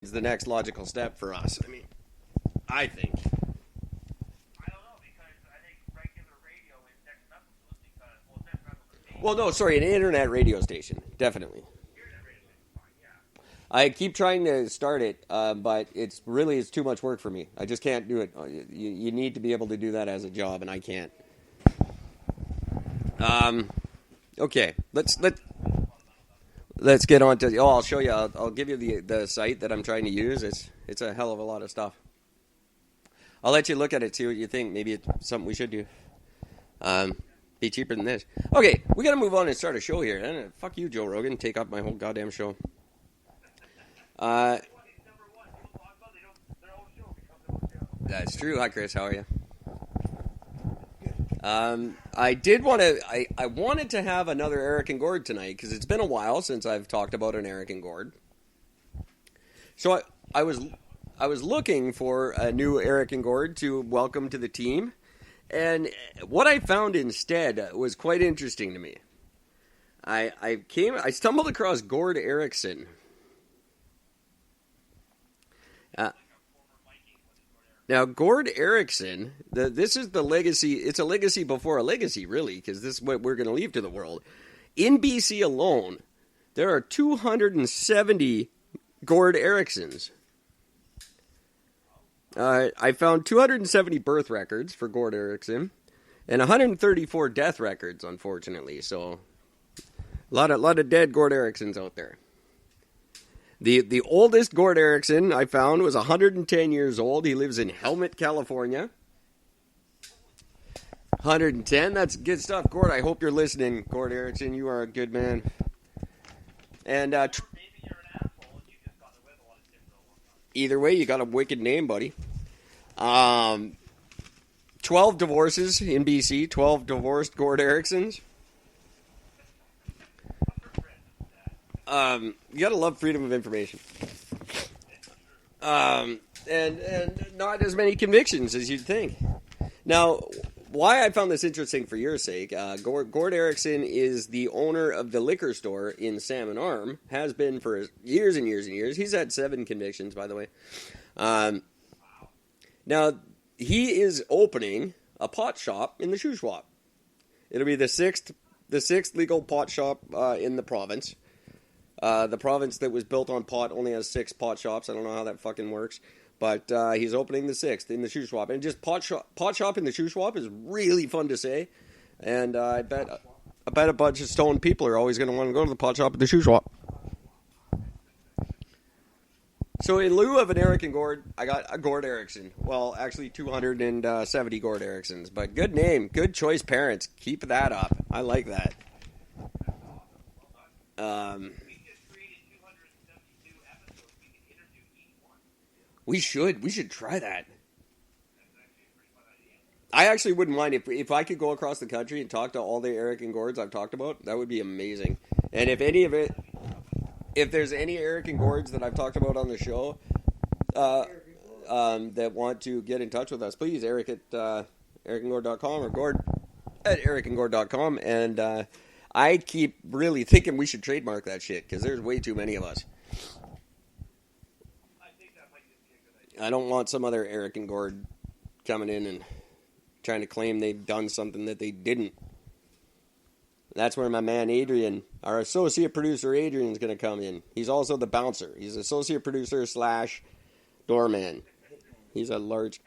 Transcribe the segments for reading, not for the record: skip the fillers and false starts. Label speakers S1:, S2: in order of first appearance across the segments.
S1: is the next logical step for us. I mean, I think.
S2: I don't know because I think regular radio is next level because next level is
S1: Well, no, sorry, an internet radio station, definitely.
S2: internet radio is fine, yeah.
S1: I keep trying to start it, but it's too much work for me. I just can't do it. You need to be able to do that as a job, and I can't. Okay, let's get on to. Oh, I'll show you. I'll give you the site that I'm trying to use. It's a hell of a lot of stuff. I'll let you look at it, see what you think. Maybe it's something we should do. Be cheaper than this. Okay, we got to move on and start a show here. And fuck you, Joe Rogan. Take up my whole goddamn show. That's true. Hi, Chris. How are you? I did want to. I wanted to have another Eric and Gord tonight because it's been a while since I've talked about an Eric and Gord. So I was looking for a new Eric and Gord to welcome to the team, and what I found instead was quite interesting to me. I stumbled across Gord Erickson. Now, Gord Erickson, this is the legacy. It's a legacy before a legacy, really, because this is what we're going to leave to the world. In BC alone, there are 270 Gord Ericksons. I found 270 birth records for Gord Erickson and 134 death records, unfortunately. So, a lot of dead Gord Ericksons out there. The oldest Gord Erickson I found was 110 years old. He lives in Helmet, California. 110, that's good stuff. Gord, I hope you're listening. Gord Erickson, you are a good man. And either way, you got a wicked name, buddy. 12 divorces in BC, 12 divorced Gord Ericksons. You gotta love freedom of information. And not as many convictions as you'd think. Now, why I found this interesting for your sake, Gord Erickson is the owner of the liquor store in Salmon Arm, has been for years and years and years. He's had 7 convictions, by the way. Now, he is opening a pot shop in the Shuswap. It'll be the sixth legal pot shop in the province. The province that was built on pot only has 6 pot shops. I don't know how that fucking works. But he's opening the 6th in the Shuswap. And just pot shop in the Shuswap is really fun to say. And I bet a bunch of stoned people are always going to want to go to the pot shop at the Shuswap. So in lieu of an Eric and Gord, I got a Gord Erickson. Well, actually 270 Gord Ericksons. But good name. Good choice, parents. Keep that up. I like that. We should try that. I actually wouldn't mind if I could go across the country and talk to all the Eric and Gords I've talked about. That would be amazing. And if there's any Eric and Gords that I've talked about on the show that want to get in touch with us, please, Eric at ericandgord.com or Gord at ericandgord.com. And I keep really thinking we should trademark that shit because there's way too many of us. I don't want some other Eric and Gord coming in and trying to claim they've done something that they didn't. That's where my man Adrian, our associate producer Adrian, is going to come in. He's also the bouncer. He's associate producer / doorman. He's a large.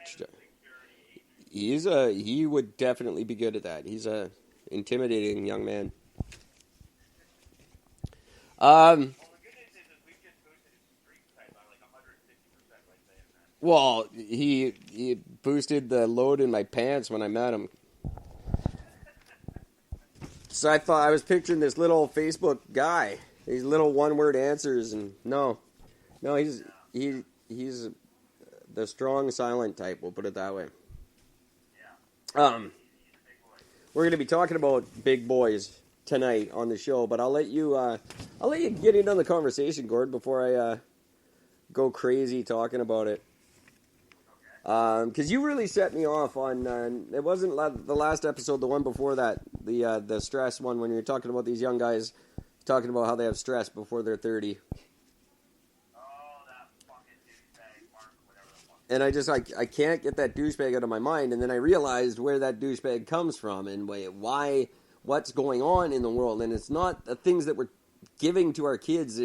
S1: He would definitely be good at that. He's a intimidating young man. Well, he boosted the load in my pants when I met him. So I thought I was picturing this little Facebook guy, these little one-word answers, and no, he's the strong, silent type. We'll put it that way. We're going to be talking about big boys tonight on the show, but I'll let you get in on the conversation, Gord, before I go crazy talking about it. Because you really set me off on, it wasn't the last episode, the one before that, the stress one, when you were talking about these young guys talking about how they have stress before they're 30.
S2: Oh, that fucking
S1: And I can't get that douchebag out of my mind. And then I realized where that douchebag comes from and what's going on in the world. And it's not the things that we're giving to our kids.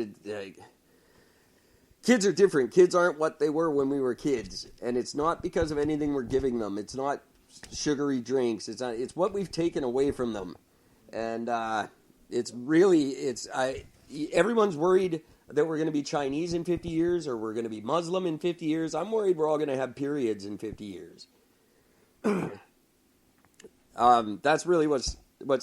S1: Kids are different. Kids aren't what they were when we were kids. And it's not because of anything we're giving them. It's not sugary drinks. It's what we've taken away from them. And everyone's worried that we're going to be Chinese in 50 years or we're going to be Muslim in 50 years. I'm worried we're all going to have periods in 50 years. That's really what's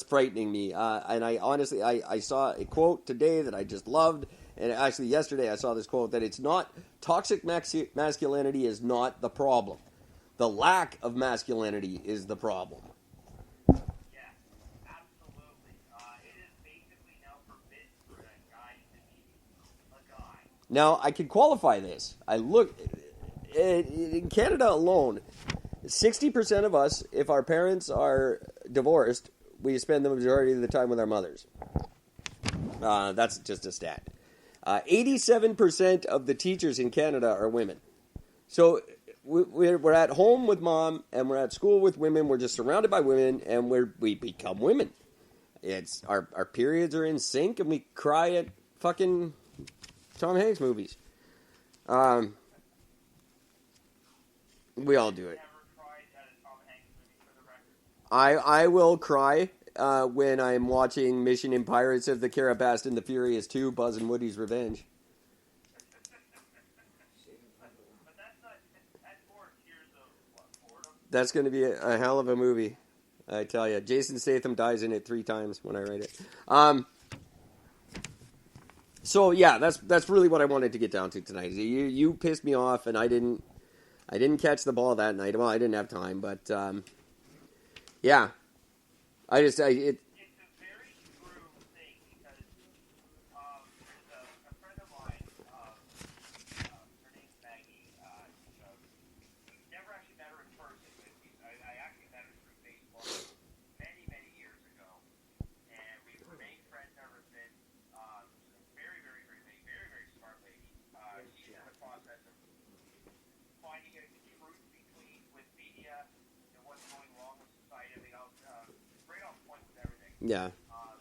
S1: frightening me. And I honestly, I saw a quote today that I just loved. And actually yesterday I saw this quote that it's not, toxic masculinity is not the problem. The lack of masculinity is the problem. Now, I can qualify this. I look, in Canada alone, 60% of us, if our parents are divorced, we spend the majority of the time with our mothers. That's just a stat. 87% of the teachers in Canada are women. So we're at home with mom, and we're at school with women. We're just surrounded by women, and we become women. It's our periods are in sync, and we cry at fucking Tom Hanks movies. We all do it. I will cry when I'm watching Mission in Pirates of the Caribbean and the Furious 2, Buzz and Woody's Revenge. That's going to be a hell of a movie, I tell you. Jason Statham dies in it 3 times when I write it. So yeah, that's really what I wanted to get down to tonight. You pissed me off, and I didn't catch the ball that night. Well, I didn't have time, but yeah, it's a very true thing because there's a friend of mine. Her name's Maggie. We've never actually met her in person, but I actually met her through Facebook many years ago, and we've remained friends ever since. Very, very, very, very, very smart lady. She's in the process of finding out the truth with media and what's going wrong with society. I mean, right on point with everything. Yeah. Not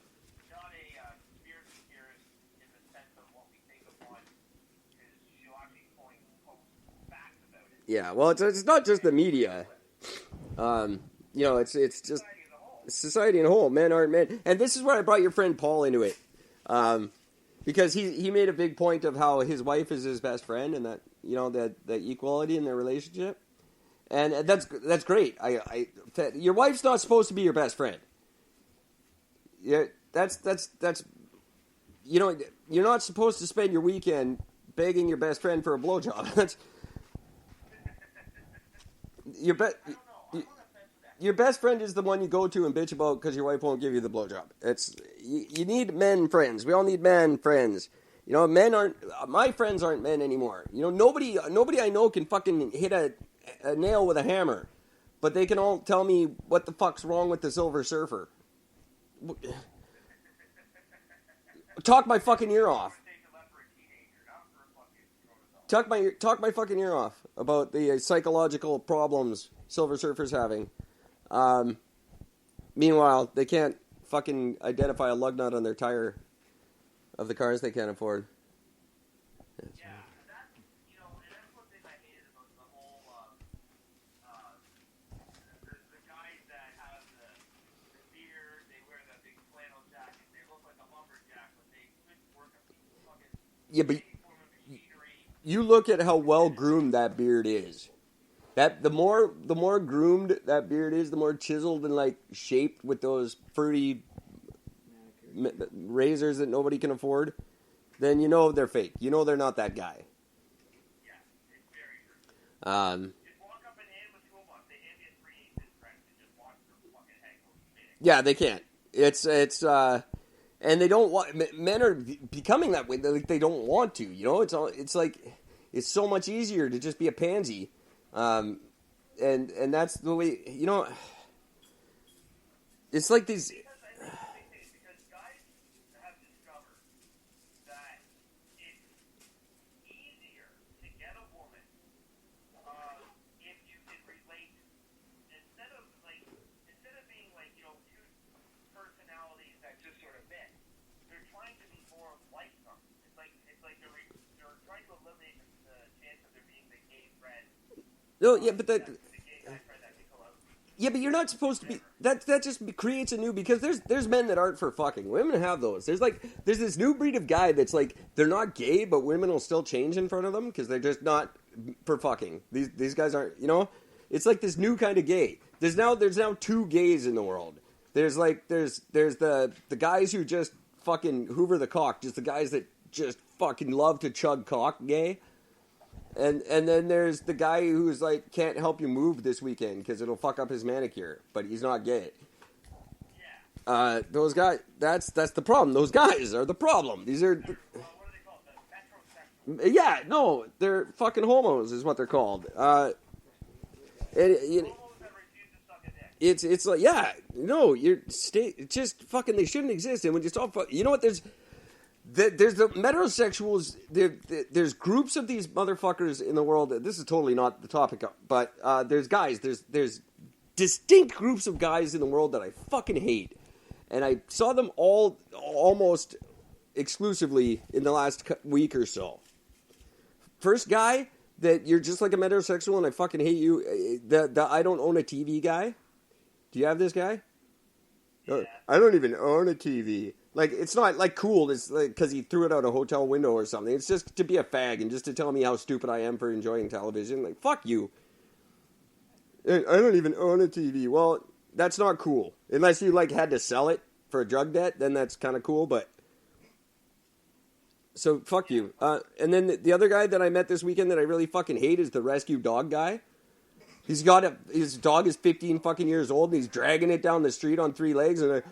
S1: a conspiracy theorist in the sense of what we think of one, because she'll actually post facts about it. Yeah, well, it's not just the media. It's just society in a whole. Men aren't men. And this is where I brought your friend Paul into it. Because he made a big point of how his wife is his best friend, and that that equality in their relationship, and that's great. Your wife's not supposed to be your best friend. Yeah, that's you're not supposed to spend your weekend begging your best friend for a blowjob. That's your best friend is the one you go to and bitch about because your wife won't give you the blowjob. You need men friends. We all need men friends. My friends aren't men anymore. Nobody I know can fucking hit a nail with a hammer, but they can all tell me what the fuck's wrong with the Silver Surfer. Talk my fucking ear off. Talk my fucking ear off about the psychological problems Silver Surfer's having. Meanwhile, they can't fucking identify a lug nut on their tire of the cars they can't afford. Yeah, and that's one thing I hated about the whole, the guys that have the beard, they wear the big flannel jacket, they look like a lumberjack, but they couldn't work a piece of fucking... Yeah, but you look at how well groomed that beard is. That the more groomed that beard is, the more chiseled and like shaped with those fruity razors that nobody can afford, then they're fake. They're not that guy. Yeah, it's very true. Just walk up and hand with 2 of us. They hand me a 3/8 crack and just watch their fucking head go spinning. Yeah, they can't. It's and they don't want. Men are becoming that way. They don't want to. It's like it's so much easier to just be a pansy. And that's the way, it's like these... Because guys have discovered that it's easier to get a woman No, yeah, but that.
S2: The gay guy friend that can go out.
S1: Yeah, but you're not supposed to be. That just creates a new, because there's men that aren't for fucking. Women have those. There's this new breed of guy that's like, they're not gay, but women will still change in front of them because they're just not for fucking. These guys aren't. You know, it's like this new kind of gay. There's now two gays in the world. There's the guys who just fucking hoover the cock, just the guys that just fucking love to chug cock, gay. And then there's the guy who's like, can't help you move this weekend because it'll fuck up his manicure, but he's not gay.
S2: Yeah.
S1: Those guys, that's the problem. Those guys are the problem. These are,
S2: What are they called? The metrosexual.
S1: yeah, no, they're fucking homos is what they're called.
S2: Homos that refuse to suck a dick.
S1: It's like, yeah, no, just fucking, they shouldn't exist. And when you stop, you know what, there's the metrosexuals, there's groups of these motherfuckers in the world. This is totally not the topic, but there's guys, there's distinct groups of guys in the world that I fucking hate. And I saw them all almost exclusively in the last week or so. First guy, that you're just like a metrosexual and I fucking hate you, the I don't own a TV guy. Do you have this guy?
S2: Yeah.
S1: I don't even own a TV. Like, it's not, like, cool. It's like because he threw it out a hotel window or something. It's just to be a fag and just to tell me how stupid I am for enjoying television. Like, fuck you. I don't even own a TV. Well, that's not cool. Unless you, like, had to sell it for a drug debt, then that's kind of cool, but... So, fuck you. And then the other guy that I met this weekend that I really fucking hate is the rescue dog guy. His dog is 15 fucking years old, and he's dragging it down the street on 3 legs, and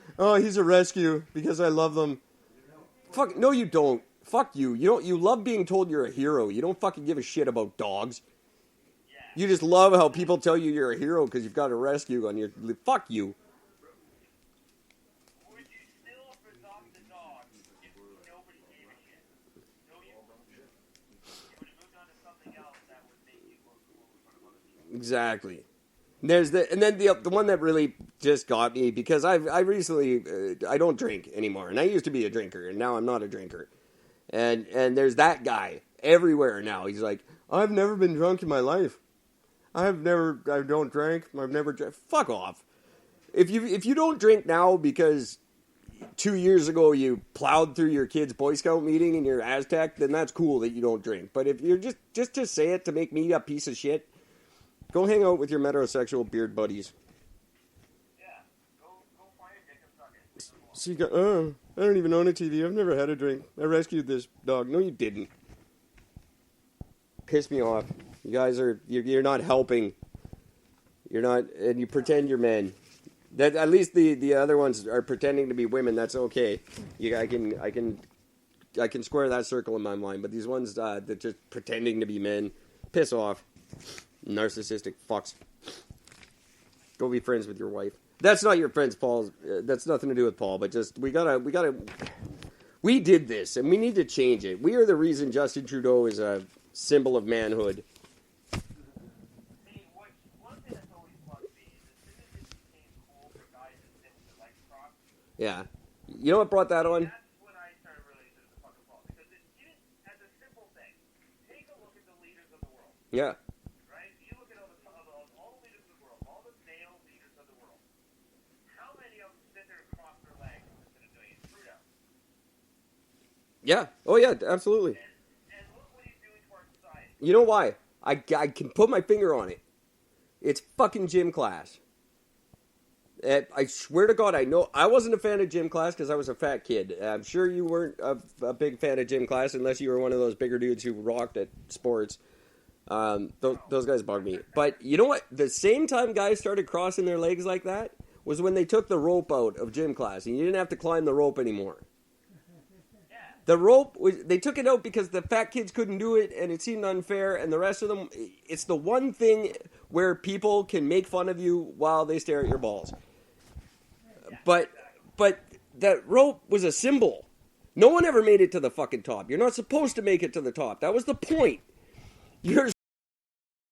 S1: he's a rescue because I love them. Fuck, no you don't. Fuck you. You love being told you're a hero. You don't fucking give a shit about dogs.
S2: Yeah.
S1: You just love how people tell you you're a hero because you've got a rescue on your... Fuck you.
S2: Would you still adopt the dog if nobody gave a shit? No, you wouldn't. You would have moved on to something else that would make you look cool in front of other people.
S1: Exactly. And then the one that really just got me, because I recently I don't drink anymore, and I used to be a drinker, and now I'm not a drinker. And there's that guy everywhere now. He's like, I've never been drunk in my life. I don't drink. I've never drank. Fuck off. If you don't drink now because 2 years ago you plowed through your kid's Boy Scout meeting in your Aztec, then that's cool that you don't drink. But if you're just to say it to make me a piece of shit, go hang out with your metrosexual beard buddies.
S2: Yeah. Go find a dick and suck it.
S1: So you go, I don't even own a TV. I've never had a drink. I rescued this dog. No, you didn't. Piss me off. You guys you're not helping. You're not, and you pretend you're men. That at least the other ones are pretending to be women. That's okay. I can square that circle in my mind. But these ones that just pretending to be men, piss off. Narcissistic fucks. Go be friends with your wife. That's not your friends, Paul. That's nothing to do with Paul. But just we did this, and we need to change it. We are the reason Justin Trudeau is a symbol of manhood.
S2: See, one thing that's always bugged me is as soon as it became cool for guys and things to like crops,
S1: Yeah. You know what brought that on?
S2: that's when I started realizing it was a fucking problem. Because even as a simple thing, take a look at the leaders of the world.
S1: Yeah.
S2: Right? You look at all the leaders of the world, all the male leaders of the world. How many of them sit there and cross their legs instead of doing it? Trudeau.
S1: Yeah. Oh, yeah, absolutely.
S2: And look what he's doing to our society.
S1: You know why? I can put my finger on it. It's fucking gym class. I swear to God, I know I wasn't a fan of gym class because I was a fat kid. I'm sure you weren't a big fan of gym class unless you were one of those bigger dudes who rocked at sports. Those guys bug me. But you know what? The same time guys started crossing their legs like that was when they took the rope out of gym class, and you didn't have to climb the rope anymore. The rope, they took it out because the fat kids couldn't do it, and it seemed unfair, and the rest of them, it's the one thing where people can make fun of you while they stare at your balls. But that rope was a symbol. No one ever made it to the fucking top. You're not supposed to make it to the top. That was the point. You're